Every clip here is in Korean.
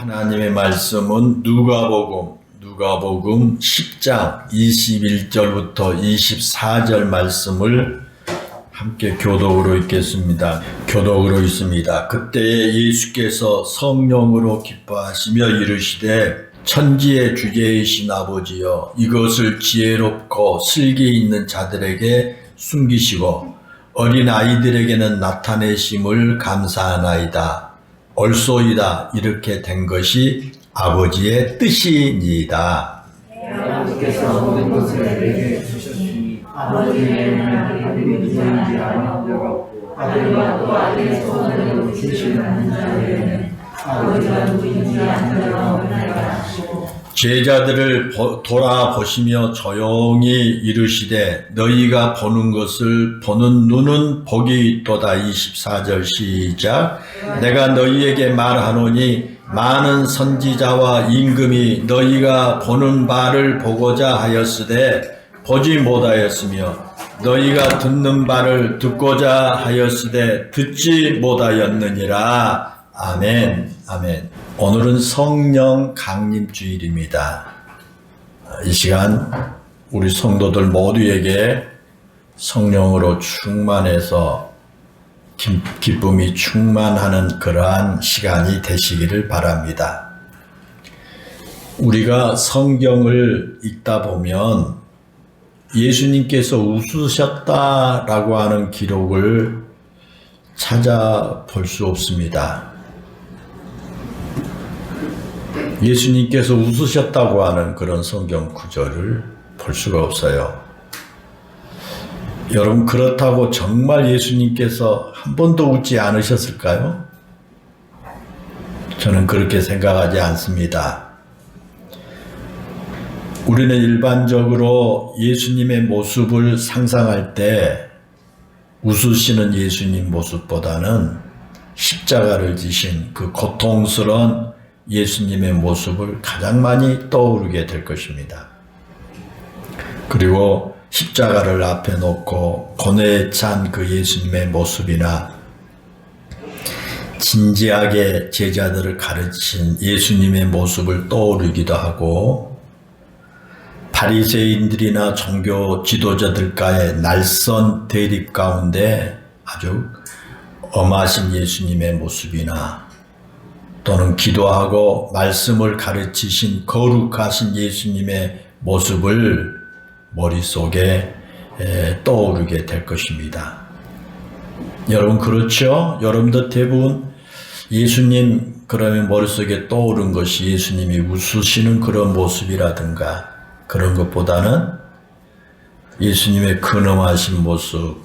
하나님의 말씀은 누가복음 10장 21절부터 24절 말씀을 함께 교독으로 읽겠습니다. 교독으로 있습니다. 그때에 예수께서 성령으로 기뻐하시며 이르시되 천지의 주제이신 아버지여, 이것을 지혜롭고 슬기 있는 자들에게 숨기시고 어린 아이들에게는 나타내심을 감사하나이다. 얼소이다. 이렇게 된 것이 아버지의 뜻이니이다. 아버지께서 모든 것을 내게 주셨으니 아버지의 나라를 믿지 않고 아들과 또 아들의 소원을 주시는 받는 자에게는 아버지가 누구인지 안다고 하시고, 제자들을 돌아보시며 조용히 이르시되 너희가 보는 것을 보는 눈은 복이 있도다. 24절 시작. 내가 너희에게 말하노니 많은 선지자와 임금이 너희가 보는 바를 보고자 하였으되 보지 못하였으며 너희가 듣는 바를 듣고자 하였으되 듣지 못하였느니라. 아멘. 아멘. 오늘은 성령 강림 주일입니다. 이 시간 우리 성도들 모두에게 성령으로 충만해서 기쁨이 충만하는 그러한 시간이 되시기를 바랍니다. 우리가 성경을 읽다 보면 예수님께서 웃으셨다라고 하는 기록을 찾아볼 수 없습니다. 예수님께서 웃으셨다고 하는 그런 성경 구절을 볼 수가 없어요. 여러분, 그렇다고 정말 예수님께서 한 번도 웃지 않으셨을까요? 저는 그렇게 생각하지 않습니다. 우리는 일반적으로 예수님의 모습을 상상할 때 웃으시는 예수님 모습보다는 십자가를 지신 그 고통스러운 예수님의 모습을 가장 많이 떠오르게 될 것입니다. 그리고 십자가를 앞에 놓고 고뇌에 찬 그 예수님의 모습이나 진지하게 제자들을 가르친 예수님의 모습을 떠오르기도 하고, 바리새인들이나 종교 지도자들과의 날선 대립 가운데 아주 엄하신 예수님의 모습이나 또는 기도하고 말씀을 가르치신 거룩하신 예수님의 모습을 머릿속에 떠오르게 될 것입니다. 여러분, 그렇죠? 여러분들 대부분 예수님 그러면 머릿속에 떠오른 것이 예수님이 웃으시는 그런 모습이라든가 그런 것보다는 예수님의 근엄하신 모습,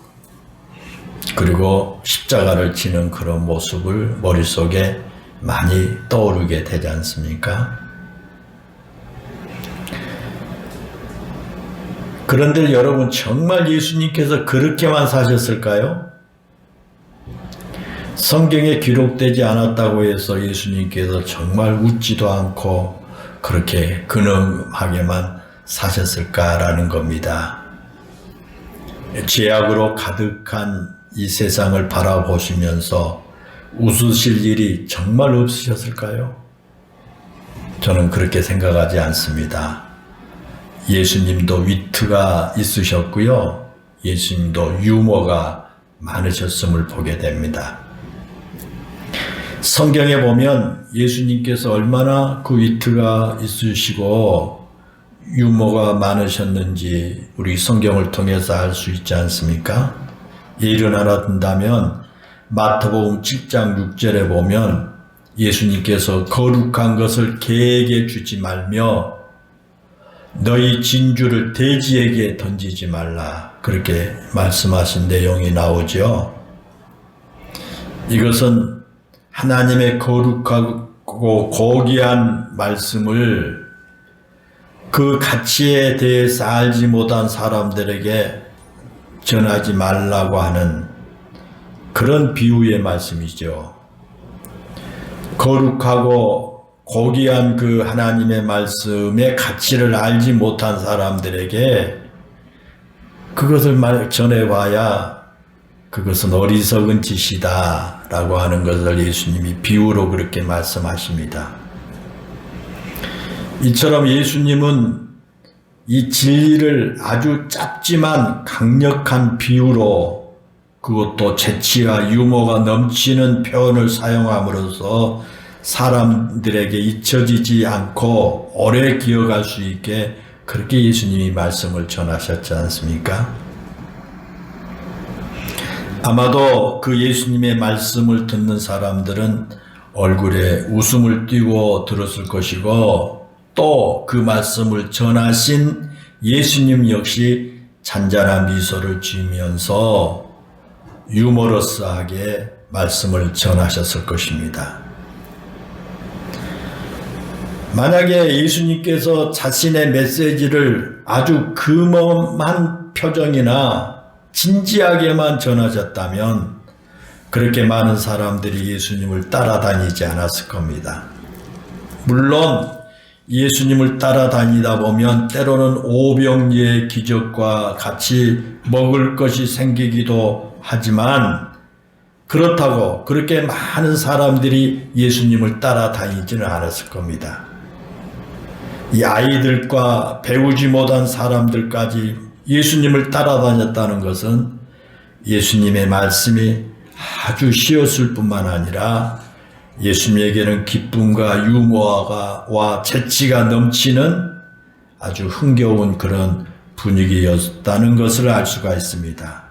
그리고 십자가를 지는 그런 모습을 머릿속에 많이 떠오르게 되지 않습니까? 그런데 여러분, 정말 예수님께서 그렇게만 사셨을까요? 성경에 기록되지 않았다고 해서 예수님께서 정말 웃지도 않고 그렇게 근엄하게만 사셨을까라는 겁니다. 죄악으로 가득한 이 세상을 바라보시면서 웃으실 일이 정말 없으셨을까요? 저는 그렇게 생각하지 않습니다. 예수님도 위트가 있으셨고요. 예수님도 유머가 많으셨음을 보게 됩니다. 성경에 보면 예수님께서 얼마나 그 위트가 있으시고 유머가 많으셨는지 우리 성경을 통해서 알 수 있지 않습니까? 예를 하나 든다면 마태복음 7장 6절에 보면 예수님께서 거룩한 것을 개에게 주지 말며 너희 진주를 돼지에게 던지지 말라, 그렇게 말씀하신 내용이 나오죠. 이것은 하나님의 거룩하고 고귀한 말씀을 그 가치에 대해서 알지 못한 사람들에게 전하지 말라고 하는 그런 비유의 말씀이죠. 거룩하고 고귀한 그 하나님의 말씀의 가치를 알지 못한 사람들에게 그것을 전해봐야 그것은 어리석은 짓이다 라고 하는 것을 예수님이 비유로 그렇게 말씀하십니다. 이처럼 예수님은 이 진리를 아주 짧지만 강력한 비유로, 그것도 재치와 유머가 넘치는 표현을 사용함으로써 사람들에게 잊혀지지 않고 오래 기억할 수 있게 그렇게 예수님이 말씀을 전하셨지 않습니까? 아마도 그 예수님의 말씀을 듣는 사람들은 얼굴에 웃음을 띠고 들었을 것이고, 또 그 말씀을 전하신 예수님 역시 잔잔한 미소를 지으면서 유머러스하게 말씀을 전하셨을 것입니다. 만약에 예수님께서 자신의 메시지를 아주 금엄한 표정이나 진지하게만 전하셨다면 그렇게 많은 사람들이 예수님을 따라다니지 않았을 겁니다. 물론 예수님을 따라다니다 보면 때로는 오병이의 기적과 같이 먹을 것이 생기기도 하지만, 그렇다고 그렇게 많은 사람들이 예수님을 따라다니지는 않았을 겁니다. 이 아이들과 배우지 못한 사람들까지 예수님을 따라다녔다는 것은 예수님의 말씀이 아주 쉬웠을 뿐만 아니라 예수님에게는 기쁨과 유머와 재치가 넘치는 아주 흥겨운 그런 분위기였다는 것을 알 수가 있습니다.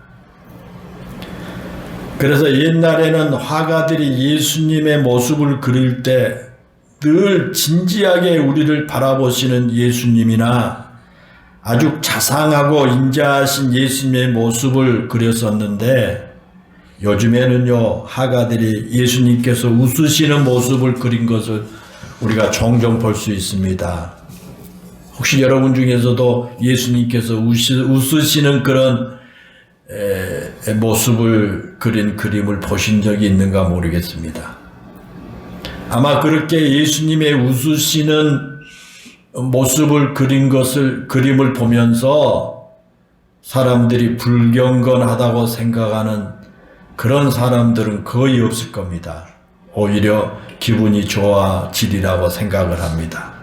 그래서 옛날에는 화가들이 예수님의 모습을 그릴 때 늘 진지하게 우리를 바라보시는 예수님이나 아주 자상하고 인자하신 예수님의 모습을 그렸었는데, 요즘에는요, 화가들이 예수님께서 웃으시는 모습을 그린 것을 우리가 종종 볼 수 있습니다. 혹시 여러분 중에서도 예수님께서 웃으시는 그런 모습을 그린 그림을 보신 적이 있는가 모르겠습니다. 아마 그렇게 예수님의 웃으시는 모습을 그림을 보면서 사람들이 불경건하다고 생각하는 그런 사람들은 거의 없을 겁니다. 오히려 기분이 좋아지리라고 생각을 합니다.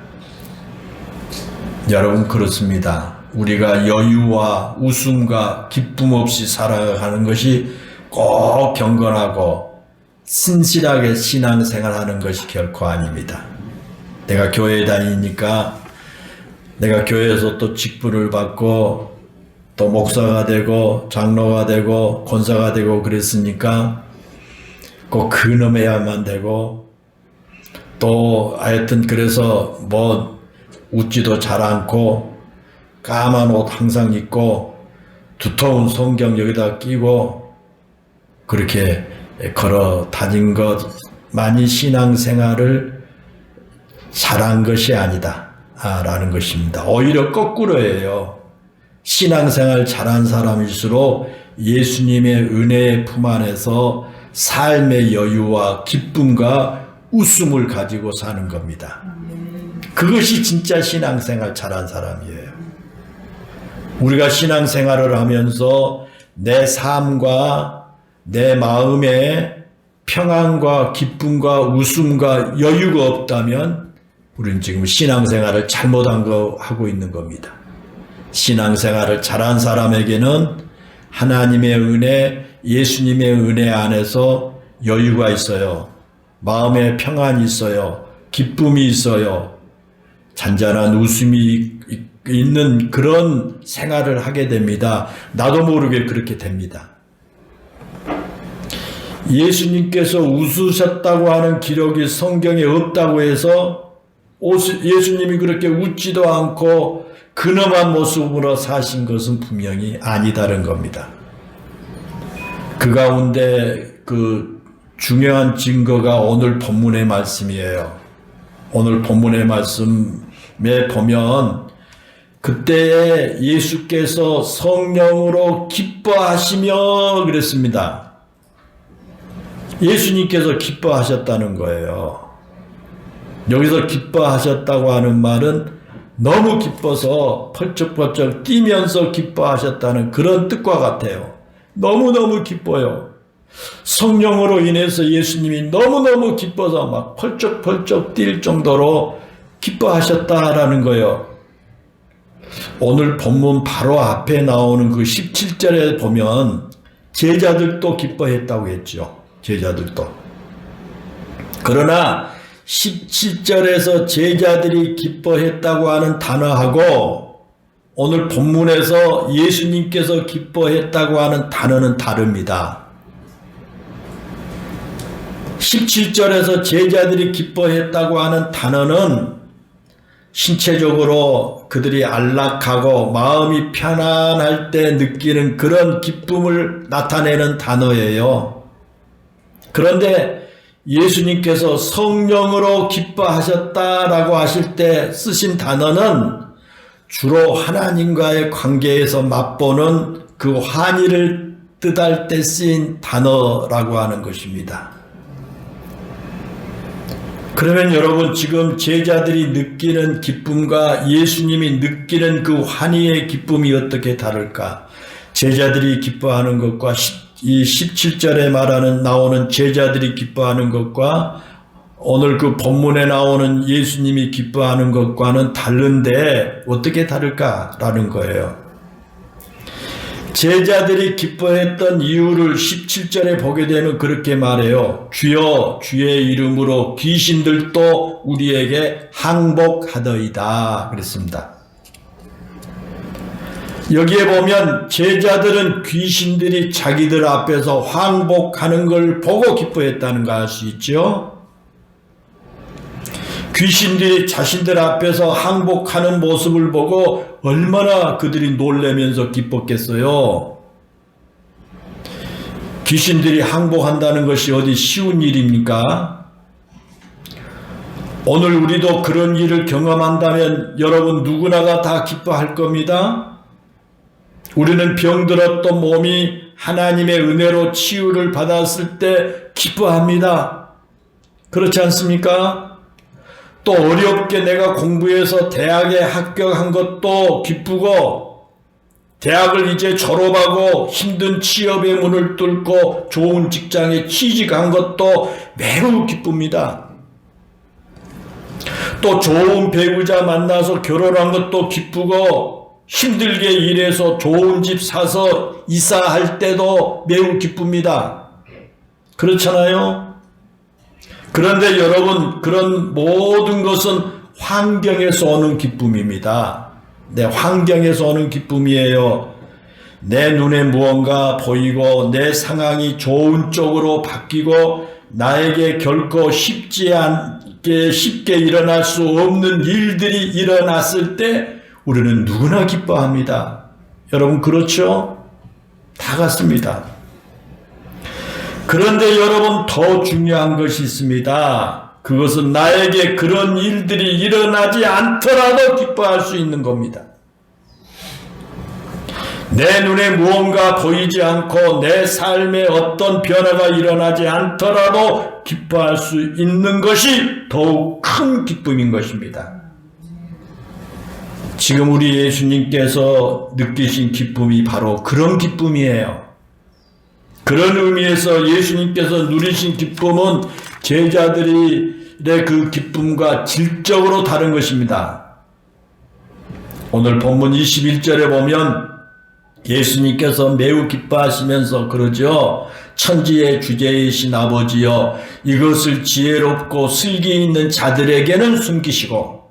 여러분, 그렇습니다. 우리가 여유와 웃음과 기쁨 없이 살아가는 것이 꼭 경건하고 신실하게 신앙생활하는 것이 결코 아닙니다. 내가 교회에 다니니까 내가 교회에서 또 직분을 받고 또 목사가 되고 장로가 되고 권사가 되고 그랬으니까 꼭 근엄해야만 되고, 또 하여튼 그래서 뭐 웃지도 잘 않고 까만 옷 항상 입고 두터운 성경 여기다 끼고 그렇게 걸어 다닌 것만이 신앙생활을 잘한 것이 아니다 라는 것입니다. 오히려 거꾸로예요. 신앙생활 잘한 사람일수록 예수님의 은혜의 품 안에서 삶의 여유와 기쁨과 웃음을 가지고 사는 겁니다. 그것이 진짜 신앙생활 잘한 사람이에요. 우리가 신앙생활을 하면서 내 삶과 내 마음에 평안과 기쁨과 웃음과 여유가 없다면 우리는 지금 신앙생활을 잘못한 거 하고 있는 겁니다. 신앙생활을 잘한 사람에게는 하나님의 은혜, 예수님의 은혜 안에서 여유가 있어요. 마음에 평안이 있어요. 기쁨이 있어요. 잔잔한 웃음이 있는 그런 생활을 하게 됩니다. 나도 모르게 그렇게 됩니다. 예수님께서 웃으셨다고 하는 기록이 성경에 없다고 해서 예수님이 그렇게 웃지도 않고 근엄한 모습으로 사신 것은 분명히 아니다는 겁니다. 그 가운데 그 중요한 증거가 오늘 본문의 말씀이에요. 오늘 본문의 말씀에 보면 그때에 예수께서 성령으로 기뻐하시며 그랬습니다. 예수님께서 기뻐하셨다는 거예요. 여기서 기뻐하셨다고 하는 말은 너무 기뻐서 펄쩍펄쩍 뛰면서 기뻐하셨다는 그런 뜻과 같아요. 너무너무 기뻐요. 성령으로 인해서 예수님이 너무너무 기뻐서 막 펄쩍펄쩍 뛸 정도로 기뻐하셨다라는 거예요. 오늘 본문 바로 앞에 나오는 그 17절에 보면 제자들도 기뻐했다고 했죠. 제자들도. 그러나 17절에서 제자들이 기뻐했다고 하는 단어하고 오늘 본문에서 예수님께서 기뻐했다고 하는 단어는 다릅니다. 17절에서 제자들이 기뻐했다고 하는 단어는 신체적으로 그들이 안락하고 마음이 편안할 때 느끼는 그런 기쁨을 나타내는 단어예요. 그런데 예수님께서 성령으로 기뻐하셨다라고 하실 때 쓰신 단어는 주로 하나님과의 관계에서 맛보는 그 환희를 뜻할 때 쓰인 단어라고 하는 것입니다. 그러면 여러분 지금 제자들이 느끼는 기쁨과 예수님이 느끼는 그 환희의 기쁨이 어떻게 다를까? 제자들이 기뻐하는 것과 이 17절에 나오는 제자들이 기뻐하는 것과 오늘 그 본문에 나오는 예수님이 기뻐하는 것과는 다른데 어떻게 다를까라는 거예요. 제자들이 기뻐했던 이유를 17절에 보게 되면 그렇게 말해요. 주여 주의 이름으로 귀신들도 우리에게 항복하더이다 그랬습니다. 여기에 보면 제자들은 귀신들이 자기들 앞에서 항복하는 걸 보고 기뻐했다는 걸 알 수 있죠. 귀신들이 자신들 앞에서 항복하는 모습을 보고 얼마나 그들이 놀라면서 기뻤겠어요. 귀신들이 항복한다는 것이 어디 쉬운 일입니까? 오늘 우리도 그런 일을 경험한다면 여러분 누구나가 다 기뻐할 겁니다. 우리는 병들었던 몸이 하나님의 은혜로 치유를 받았을 때 기뻐합니다. 그렇지 않습니까? 또 어렵게 내가 공부해서 대학에 합격한 것도 기쁘고 대학을 이제 졸업하고 힘든 취업의 문을 뚫고 좋은 직장에 취직한 것도 매우 기쁩니다. 또 좋은 배우자 만나서 결혼한 것도 기쁘고 힘들게 일해서 좋은 집 사서 이사할 때도 매우 기쁩니다. 그렇잖아요? 그런데 여러분 그런 모든 것은 환경에서 오는 기쁨입니다. 내 환경에서 오는 기쁨이에요. 내 눈에 무언가 보이고 내 상황이 좋은 쪽으로 바뀌고 나에게 결코 쉽게 일어날 수 없는 일들이 일어났을 때 우리는 누구나 기뻐합니다. 여러분 그렇죠? 다 같습니다. 그런데 여러분 더 중요한 것이 있습니다. 그것은 나에게 그런 일들이 일어나지 않더라도 기뻐할 수 있는 겁니다. 내 눈에 무언가 보이지 않고 내 삶에 어떤 변화가 일어나지 않더라도 기뻐할 수 있는 것이 더욱 큰 기쁨인 것입니다. 지금 우리 예수님께서 느끼신 기쁨이 바로 그런 기쁨이에요. 그런 의미에서 예수님께서 누리신 기쁨은 제자들의 그 기쁨과 질적으로 다른 것입니다. 오늘 본문 21절에 보면 예수님께서 매우 기뻐하시면서 그러죠. 천지의 주제이신 아버지여 이것을 지혜롭고 슬기 있는 자들에게는 숨기시고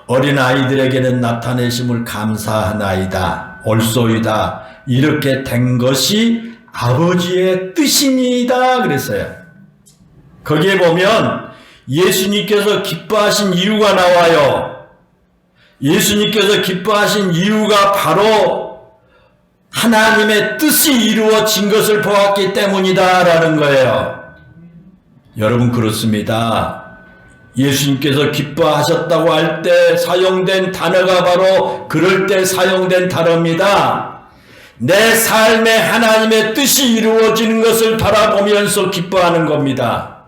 어린 아이들에게는 나타내심을 감사하나이다. 옳소이다. 이렇게 된 것이 아버지의 뜻이니이다 그랬어요. 거기에 보면 예수님께서 기뻐하신 이유가 나와요. 예수님께서 기뻐하신 이유가 바로 하나님의 뜻이 이루어진 것을 보았기 때문이다 라는 거예요. 여러분 그렇습니다. 예수님께서 기뻐하셨다고 할 때 사용된 단어가 바로 그럴 때 사용된 단어입니다. 내 삶에 하나님의 뜻이 이루어지는 것을 바라보면서 기뻐하는 겁니다.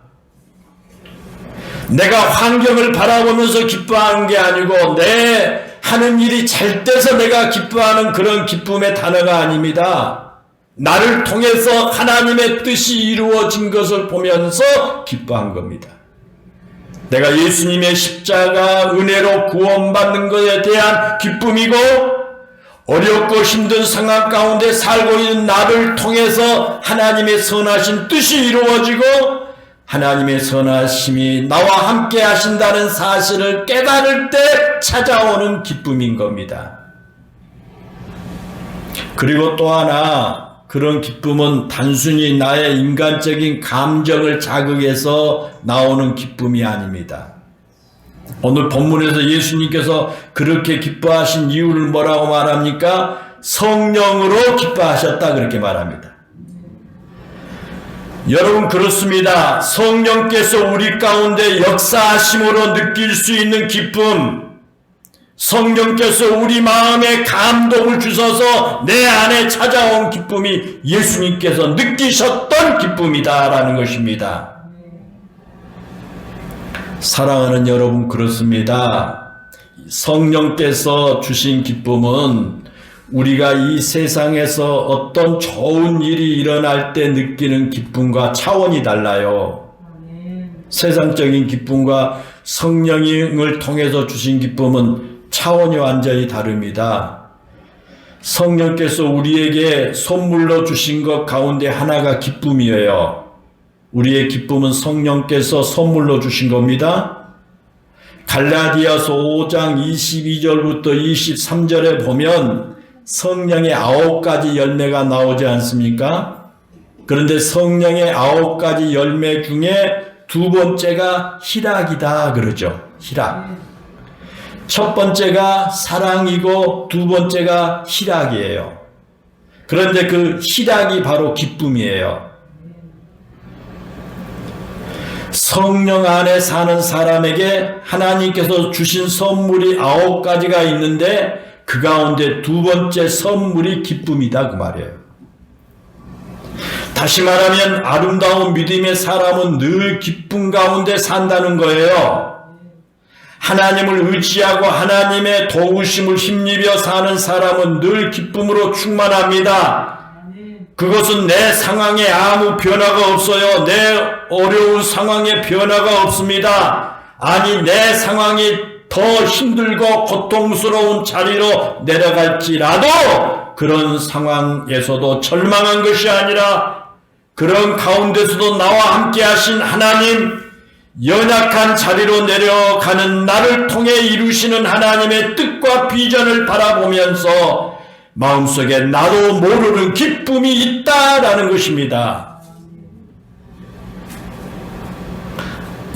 내가 환경을 바라보면서 기뻐하는 게 아니고 내 하는 일이 잘 돼서 내가 기뻐하는 그런 기쁨의 단어가 아닙니다. 나를 통해서 하나님의 뜻이 이루어진 것을 보면서 기뻐한 겁니다. 내가 예수님의 십자가 은혜로 구원받는 것에 대한 기쁨이고, 어렵고 힘든 상황 가운데 살고 있는 나를 통해서 하나님의 선하신 뜻이 이루어지고 하나님의 선하심이 나와 함께 하신다는 사실을 깨달을 때 찾아오는 기쁨인 겁니다. 그리고 또 하나, 그런 기쁨은 단순히 나의 인간적인 감정을 자극해서 나오는 기쁨이 아닙니다. 오늘 본문에서 예수님께서 그렇게 기뻐하신 이유를 뭐라고 말합니까? 성령으로 기뻐하셨다, 그렇게 말합니다. 여러분, 그렇습니다. 성령께서 우리 가운데 역사하심으로 느낄 수 있는 기쁨, 성령께서 우리 마음에 감동을 주셔서 내 안에 찾아온 기쁨이 예수님께서 느끼셨던 기쁨이다라는 것입니다. 사랑하는 여러분, 그렇습니다. 성령께서 주신 기쁨은 우리가 이 세상에서 어떤 좋은 일이 일어날 때 느끼는 기쁨과 차원이 달라요. 세상적인 기쁨과 성령을 통해서 주신 기쁨은 차원이 완전히 다릅니다. 성령께서 우리에게 선물로 주신 것 가운데 하나가 기쁨이에요. 우리의 기쁨은 성령께서 선물로 주신 겁니다. 갈라디아서 5장 22절부터 23절에 보면 성령의 9가지 열매가 나오지 않습니까? 그런데 성령의 9가지 열매 중에 두 번째가 희락이다 그러죠. 희락. 첫 번째가 사랑이고 두 번째가 희락이에요. 그런데 그 희락이 바로 기쁨이에요. 성령 안에 사는 사람에게 하나님께서 주신 선물이 9가지가 있는데 그 가운데 두 번째 선물이 기쁨이다 그 말이에요. 다시 말하면 아름다운 믿음의 사람은 늘 기쁨 가운데 산다는 거예요. 하나님을 의지하고 하나님의 도우심을 힘입어 사는 사람은 늘 기쁨으로 충만합니다. 그것은 내 상황에 아무 변화가 없어요. 내 어려운 상황에 변화가 없습니다. 아니, 내 상황이 더 힘들고 고통스러운 자리로 내려갈지라도 그런 상황에서도 절망한 것이 아니라 그런 가운데서도 나와 함께 하신 하나님, 연약한 자리로 내려가는 나를 통해 이루시는 하나님의 뜻과 비전을 바라보면서 마음속에 나도 모르는 기쁨이 있다라는 것입니다.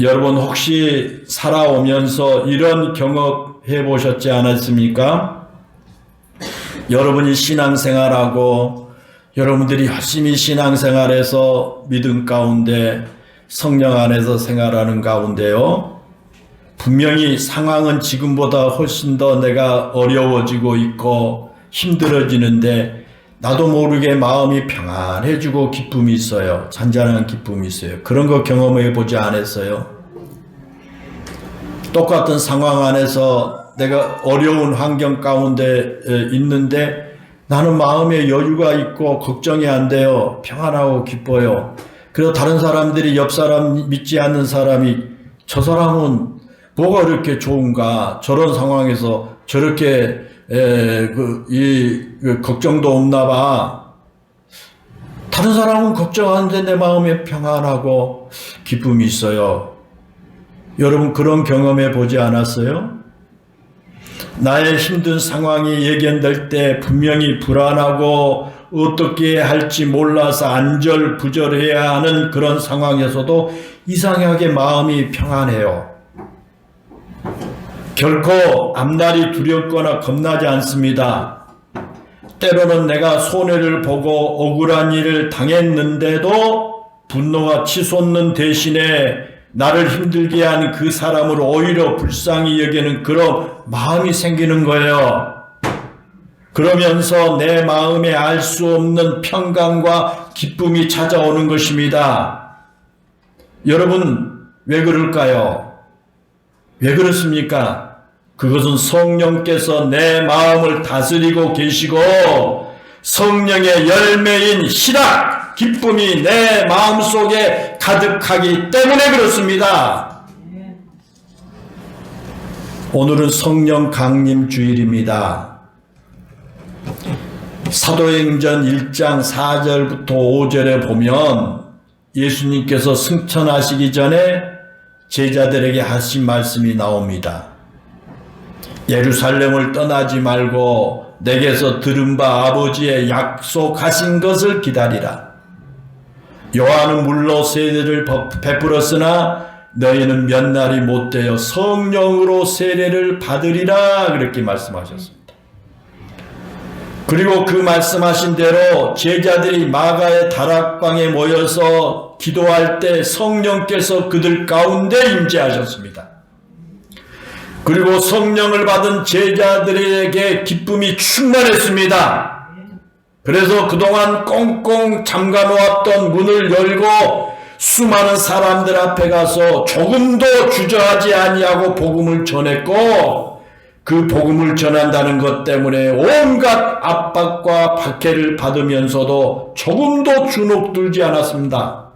여러분, 혹시 살아오면서 이런 경험해 보셨지 않았습니까? 여러분이 신앙생활하고 여러분들이 열심히 신앙생활해서 믿음 가운데 성령 안에서 생활하는 가운데요, 분명히 상황은 지금보다 훨씬 더 내가 어려워지고 있고 힘들어지는데 나도 모르게 마음이 평안해지고 기쁨이 있어요. 잔잔한 기쁨이 있어요. 그런 거 경험해 보지 않았어요? 똑같은 상황 안에서 내가 어려운 환경 가운데 있는데 나는 마음에 여유가 있고 걱정이 안 돼요. 평안하고 기뻐요. 그래서 다른 사람들이 옆 사람 믿지 않는 사람이 저 사람은 뭐가 이렇게 좋은가? 저런 상황에서 저렇게 걱정도 없나 봐. 다른 사람은 걱정하는데 내 마음에 평안하고 기쁨이 있어요. 여러분, 그런 경험해 보지 않았어요? 나의 힘든 상황이 예견될 때 분명히 불안하고 어떻게 할지 몰라서 안절부절해야 하는 그런 상황에서도 이상하게 마음이 평안해요. 결코 앞날이 두렵거나 겁나지 않습니다. 때로는 내가 손해를 보고 억울한 일을 당했는데도 분노가 치솟는 대신에 나를 힘들게 한 그 사람을 오히려 불쌍히 여기는 그런 마음이 생기는 거예요. 그러면서 내 마음에 알 수 없는 평강과 기쁨이 찾아오는 것입니다. 여러분, 왜 그럴까요? 왜 그렇습니까? 그것은 성령께서 내 마음을 다스리고 계시고 성령의 열매인 희락, 기쁨이 내 마음속에 가득하기 때문에 그렇습니다. 오늘은 성령 강림 주일입니다. 사도행전 1장 4절부터 5절에 보면 예수님께서 승천하시기 전에 제자들에게 하신 말씀이 나옵니다. 예루살렘을 떠나지 말고 내게서 들은 바 아버지의 약속하신 것을 기다리라. 요한은 물로 세례를 베풀었으나 너희는 몇 날이 못되어 성령으로 세례를 받으리라, 그렇게 말씀하셨습니다. 그리고 그 말씀하신 대로 제자들이 마가의 다락방에 모여서 기도할 때 성령께서 그들 가운데 임재하셨습니다. 그리고 성령을 받은 제자들에게 기쁨이 충만했습니다. 그래서 그동안 꽁꽁 잠가놓았던 문을 열고 수많은 사람들 앞에 가서 조금도 주저하지 아니하고 복음을 전했고, 그 복음을 전한다는 것 때문에 온갖 압박과 박해를 받으면서도 조금도 주눅들지 않았습니다.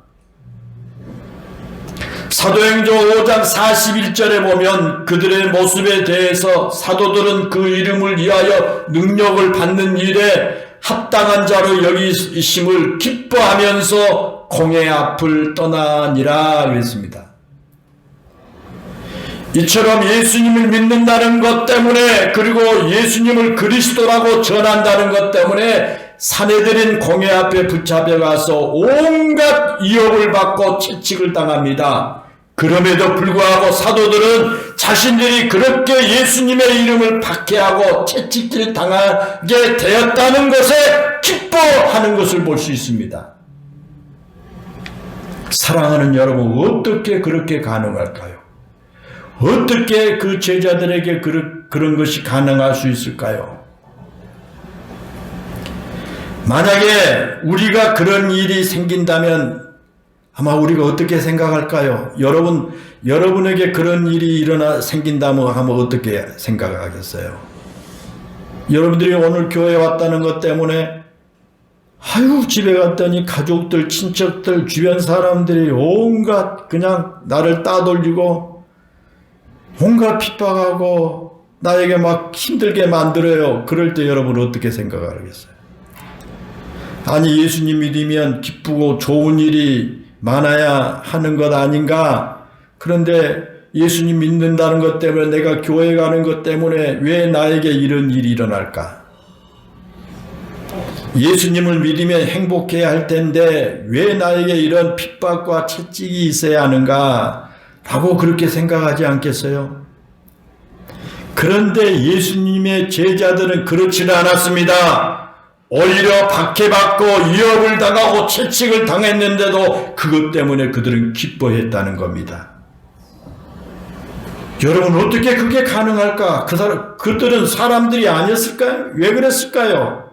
사도행전 5장 41절에 보면 그들의 모습에 대해서 사도들은 그 이름을 위하여 능력을 받는 일에 합당한 자로 여기심을 기뻐하면서 공의 앞을 떠나니라 그랬습니다. 이처럼 예수님을 믿는다는 것 때문에, 그리고 예수님을 그리스도라고 전한다는 것 때문에 사내들인 공회 앞에 붙잡혀가서 온갖 위협을 받고 채찍을 당합니다. 그럼에도 불구하고 사도들은 자신들이 그렇게 예수님의 이름을 박해하고 채찍질 당하게 되었다는 것에 기뻐하는 것을 볼 수 있습니다. 사랑하는 여러분, 어떻게 그렇게 가능할까요? 어떻게 그 제자들에게 그런 것이 가능할 수 있을까요? 만약에 우리가 그런 일이 생긴다면 아마 우리가 어떻게 생각할까요? 여러분에게 그런 일이 생긴다면 하면 어떻게 생각하겠어요? 여러분들이 오늘 교회에 왔다는 것 때문에 집에 갔더니 가족들, 친척들, 주변 사람들이 온갖 그냥 나를 따돌리고 온갖 핍박하고 나에게 막 힘들게 만들어요. 그럴 때 여러분 어떻게 생각하겠어요? 아니, 예수님 믿으면 기쁘고 좋은 일이 많아야 하는 것 아닌가? 그런데 예수님 믿는다는 것 때문에, 내가 교회 가는 것 때문에 왜 나에게 이런 일이 일어날까? 예수님을 믿으면 행복해야 할 텐데 왜 나에게 이런 핍박과 채찍이 있어야 하는가? 라고 그렇게 생각하지 않겠어요? 그런데 예수님의 제자들은 그렇지는 않았습니다. 오히려 박해받고 위협을 당하고 채찍을 당했는데도 그것 때문에 그들은 기뻐했다는 겁니다. 여러분, 어떻게 그게 가능할까? 그들은 사람들이 아니었을까요? 왜 그랬을까요?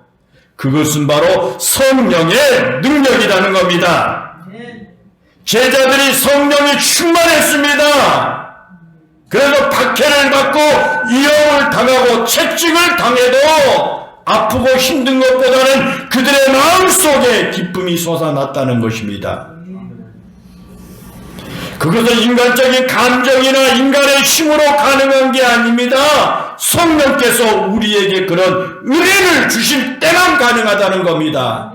그것은 바로 성령의 능력이라는 겁니다. 제자들이 성령이 충만했습니다. 그래서 박해를 받고 위협을 당하고 채찍을 당해도 아프고 힘든 것보다는 그들의 마음속에 기쁨이 솟아났다는 것입니다. 그것은 인간적인 감정이나 인간의 힘으로 가능한 게 아닙니다. 성령께서 우리에게 그런 은혜를 주실 때만 가능하다는 겁니다.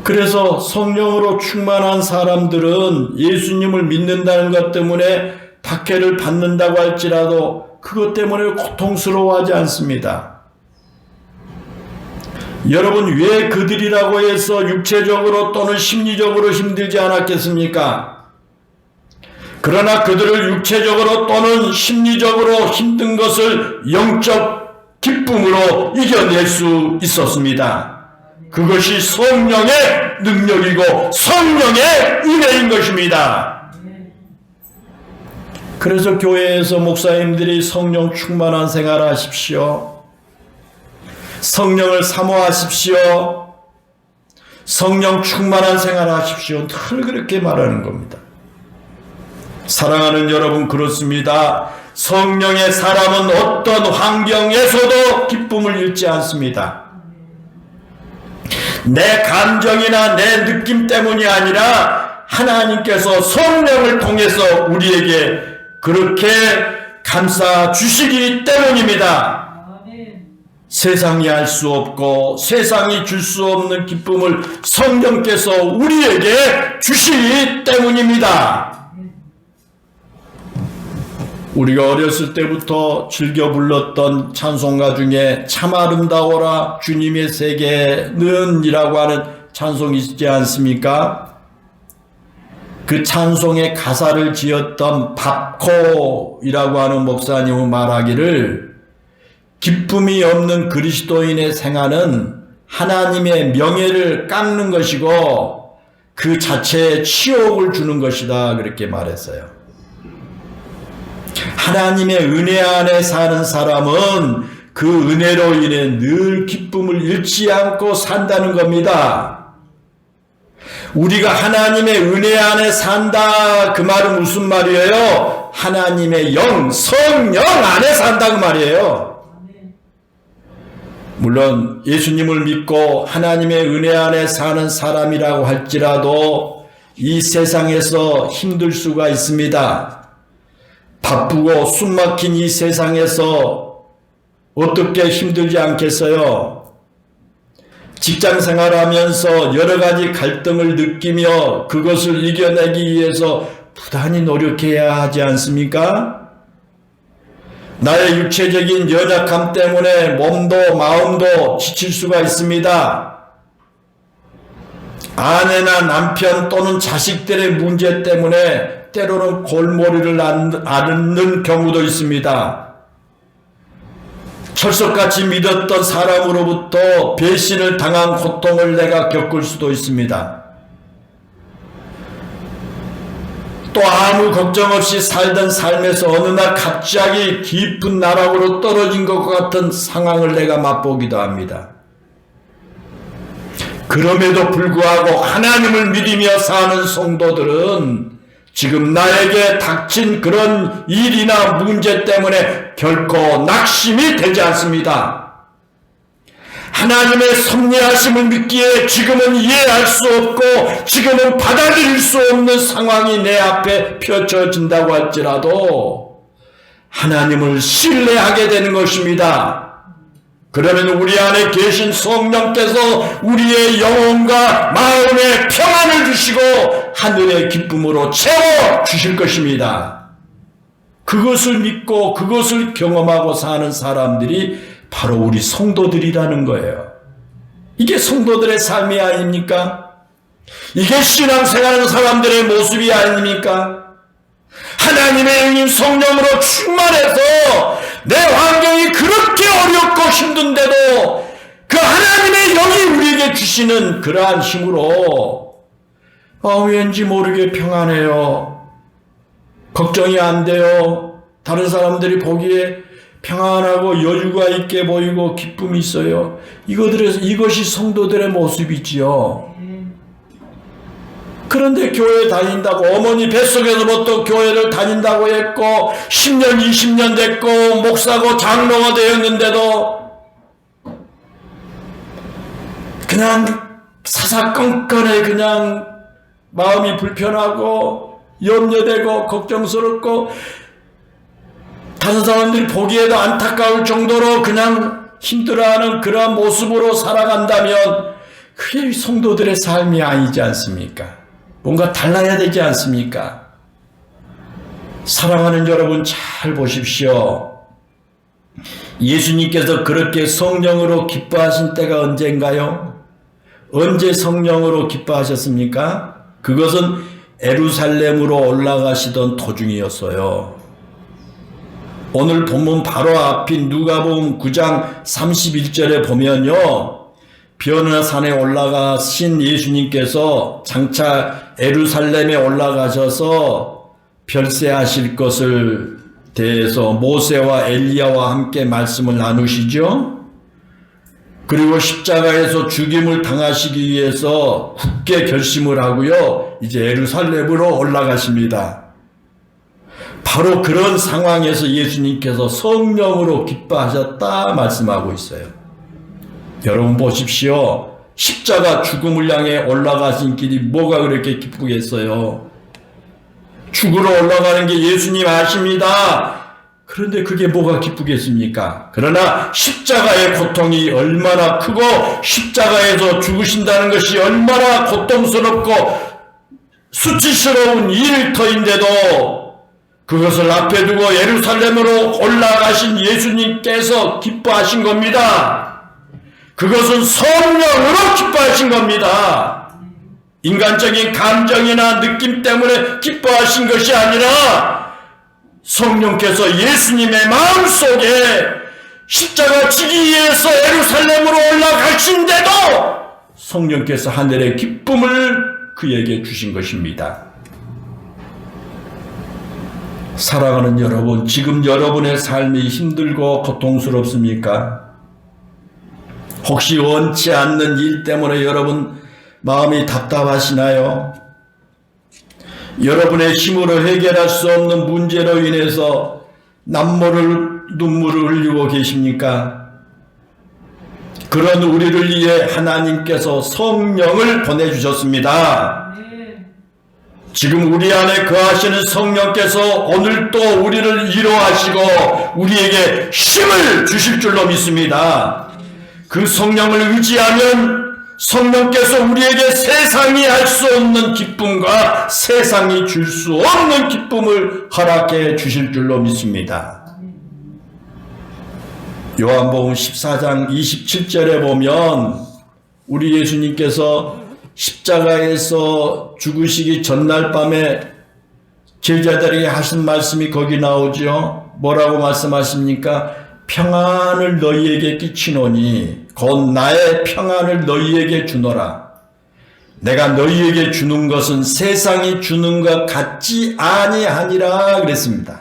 그래서 성령으로 충만한 사람들은 예수님을 믿는다는 것 때문에 박해를 받는다고 할지라도 그것 때문에 고통스러워하지 않습니다. 여러분, 왜 그들이라고 해서 육체적으로 또는 심리적으로 힘들지 않았겠습니까? 그러나 그들을 육체적으로 또는 심리적으로 힘든 것을 영적 기쁨으로 이겨낼 수 있었습니다. 그것이 성령의 능력이고 성령의 은혜인 것입니다. 그래서 교회에서 목사님들이 성령 충만한 생활을 하십시오. 성령을 사모하십시오. 성령 충만한 생활을 하십시오. 늘 그렇게 말하는 겁니다. 사랑하는 여러분, 그렇습니다. 성령의 사람은 어떤 환경에서도 기쁨을 잃지 않습니다. 내 감정이나 내 느낌 때문이 아니라 하나님께서 성령을 통해서 우리에게 그렇게 감싸 주시기 때문입니다. 세상이 알 수 없고 세상이 줄 수 없는 기쁨을 성령께서 우리에게 주시기 때문입니다. 우리가 어렸을 때부터 즐겨 불렀던 찬송가 중에 참 아름다워라 주님의 세계는 이라고 하는 찬송이 있지 않습니까? 그 찬송의 가사를 지었던 밥코이라고 하는 목사님은 말하기를 기쁨이 없는 그리스도인의 생활은 하나님의 명예를 깎는 것이고 그 자체에 치욕을 주는 것이다 그렇게 말했어요. 하나님의 은혜 안에 사는 사람은 그 은혜로 인해 늘 기쁨을 잃지 않고 산다는 겁니다. 우리가 하나님의 은혜 안에 산다 그 말은 무슨 말이에요? 하나님의 영, 성령 안에 산다 그 말이에요. 물론 예수님을 믿고 하나님의 은혜 안에 사는 사람이라고 할지라도 이 세상에서 힘들 수가 있습니다. 바쁘고 숨막힌 이 세상에서 어떻게 힘들지 않겠어요? 직장 생활하면서 여러 가지 갈등을 느끼며 그것을 이겨내기 위해서 부단히 노력해야 하지 않습니까? 나의 육체적인 연약함 때문에 몸도 마음도 지칠 수가 있습니다. 아내나 남편 또는 자식들의 문제 때문에 때로는 골머리를 앓는 경우도 있습니다. 철석같이 믿었던 사람으로부터 배신을 당한 고통을 내가 겪을 수도 있습니다. 또 아무 걱정 없이 살던 삶에서 어느 날 갑자기 깊은 나락으로 떨어진 것 같은 상황을 내가 맛보기도 합니다. 그럼에도 불구하고 하나님을 믿으며 사는 성도들은 지금 나에게 닥친 그런 일이나 문제 때문에 결코 낙심이 되지 않습니다. 하나님의 섭리하심을 믿기에 지금은 이해할 수 없고 지금은 받아들일 수 없는 상황이 내 앞에 펼쳐진다고 할지라도 하나님을 신뢰하게 되는 것입니다. 그러면 우리 안에 계신 성령께서 우리의 영혼과 마음에 평안을 주시고 하늘의 기쁨으로 채워 주실 것입니다. 그것을 믿고 그것을 경험하고 사는 사람들이 바로 우리 성도들이라는 거예요. 이게 성도들의 삶이 아닙니까? 이게 신앙생활하는 사람들의 모습이 아닙니까? 하나님의 영인 성령으로 충만해서 내 환경이 그렇게 어렵고 힘든데도 그 하나님의 영이 우리에게 주시는 그러한 힘으로 왠지 모르게 평안해요. 걱정이 안 돼요. 다른 사람들이 보기에 평안하고 여유가 있게 보이고 기쁨이 있어요. 이것이 성도들의 모습이지요. 그런데 교회 다닌다고 어머니 뱃속에서부터 교회를 다닌다고 했고 10년 20년 됐고 목사고 장로가 되었는데도 그냥 사사건건에 그냥 마음이 불편하고 염려되고 걱정스럽고 다른 사람들이 보기에도 안타까울 정도로 그냥 힘들어하는 그러한 모습으로 살아간다면 그게 성도들의 삶이 아니지 않습니까? 뭔가 달라야 되지 않습니까? 사랑하는 여러분 잘 보십시오. 예수님께서 그렇게 성령으로 기뻐하신 때가 언젠가요? 언제 성령으로 기뻐하셨습니까? 그것은 예루살렘으로 올라가시던 도중이었어요. 오늘 본문 바로 앞인 누가복음 9장 31절에 보면요. 변화산에 올라가신 예수님께서 장차 예루살렘에 올라가셔서 별세하실 것을 대해서 모세와 엘리야와 함께 말씀을 나누시죠. 그리고 십자가에서 죽임을 당하시기 위해서 굳게 결심을 하고요. 이제 예루살렘으로 올라가십니다. 바로 그런 상황에서 예수님께서 성령으로 기뻐하셨다 말씀하고 있어요. 여러분 보십시오. 십자가 죽음을 향해 올라가신 길이 뭐가 그렇게 기쁘겠어요? 죽으러 올라가는 게 예수님 아십니다. 그런데 그게 뭐가 기쁘겠습니까? 그러나 십자가의 고통이 얼마나 크고 십자가에서 죽으신다는 것이 얼마나 고통스럽고 수치스러운 일터인데도 그것을 앞에 두고 예루살렘으로 올라가신 예수님께서 기뻐하신 겁니다. 그것은 성령으로 기뻐하신 겁니다. 인간적인 감정이나 느낌 때문에 기뻐하신 것이 아니라 성령께서 예수님의 마음속에 십자가 지기 위해서 예루살렘으로 올라가신데도 성령께서 하늘의 기쁨을 그에게 주신 것입니다. 사랑하는 여러분, 지금 여러분의 삶이 힘들고 고통스럽습니까? 혹시 원치 않는 일 때문에 여러분 마음이 답답하시나요? 여러분의 힘으로 해결할 수 없는 문제로 인해서 눈물을 흘리고 계십니까? 그런 우리를 위해 하나님께서 성령을 보내주셨습니다. 지금 우리 안에 거하시는 성령께서 오늘도 우리를 위로하시고 우리에게 힘을 주실 줄로 믿습니다. 그 성령을 의지하면 성령께서 우리에게 세상이 할 수 없는 기쁨과 세상이 줄 수 없는 기쁨을 허락해 주실 줄로 믿습니다. 요한복음 14장 27절에 보면 우리 예수님께서 십자가에서 죽으시기 전날 밤에 제자들에게 하신 말씀이 거기 나오죠. 뭐라고 말씀하십니까? 평안을 너희에게 끼치노니 곧 나의 평안을 너희에게 주노라. 내가 너희에게 주는 것은 세상이 주는 것 같지 아니하니라 그랬습니다.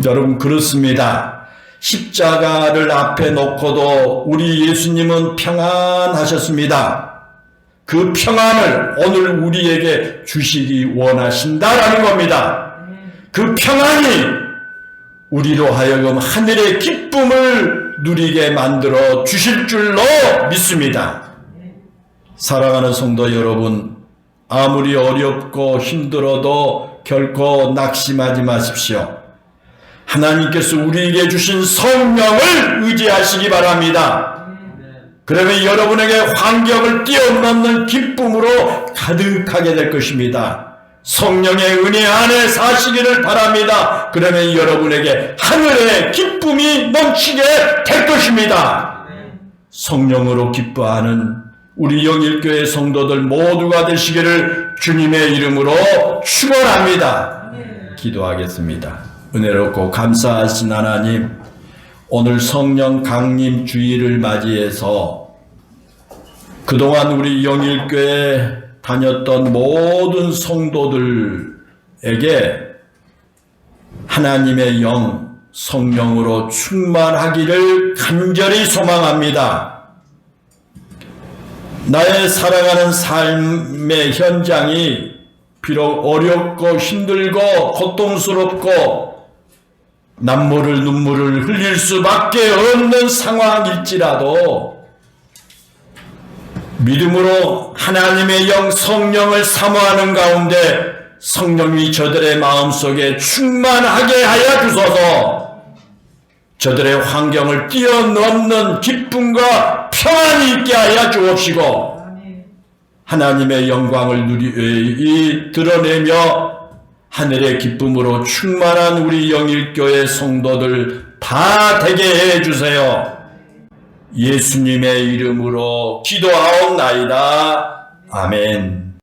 여러분, 그렇습니다. 십자가를 앞에 놓고도 우리 예수님은 평안하셨습니다. 그 평안을 오늘 우리에게 주시기 원하신다라는 겁니다. 그 평안이 우리로 하여금 하늘의 기쁨을 누리게 만들어 주실 줄로 믿습니다. 사랑하는 성도 여러분, 아무리 어렵고 힘들어도 결코 낙심하지 마십시오. 하나님께서 우리에게 주신 성령을 의지하시기 바랍니다. 그러면 여러분에게 환경을 뛰어넘는 기쁨으로 가득하게 될 것입니다. 성령의 은혜 안에 사시기를 바랍니다. 그러면 여러분에게 하늘의 기쁨이 넘치게 될 것입니다. 성령으로 기뻐하는 우리 영일교회 성도들 모두가 되시기를 주님의 이름으로 축원합니다. 기도하겠습니다. 은혜롭고 감사하신 하나님, 오늘 성령 강림 주일을 맞이해서 그동안 우리 영일교회 다녔던 모든 성도들에게 하나님의 영, 성령으로 충만하기를 간절히 소망합니다. 나의 살아가는 삶의 현장이 비록 어렵고 힘들고 고통스럽고 눈물을 흘릴 수밖에 없는 상황일지라도 믿음으로 하나님의 영 성령을 사모하는 가운데 성령이 저들의 마음속에 충만하게 하여 주소서. 저들의 환경을 뛰어넘는 기쁨과 평안이 있게 하여 주옵시고 하나님의 영광을 드러내며 하늘의 기쁨으로 충만한 우리 영일교회 성도들 다 되게 해주세요. 예수님의 이름으로 기도하옵나이다. 아멘.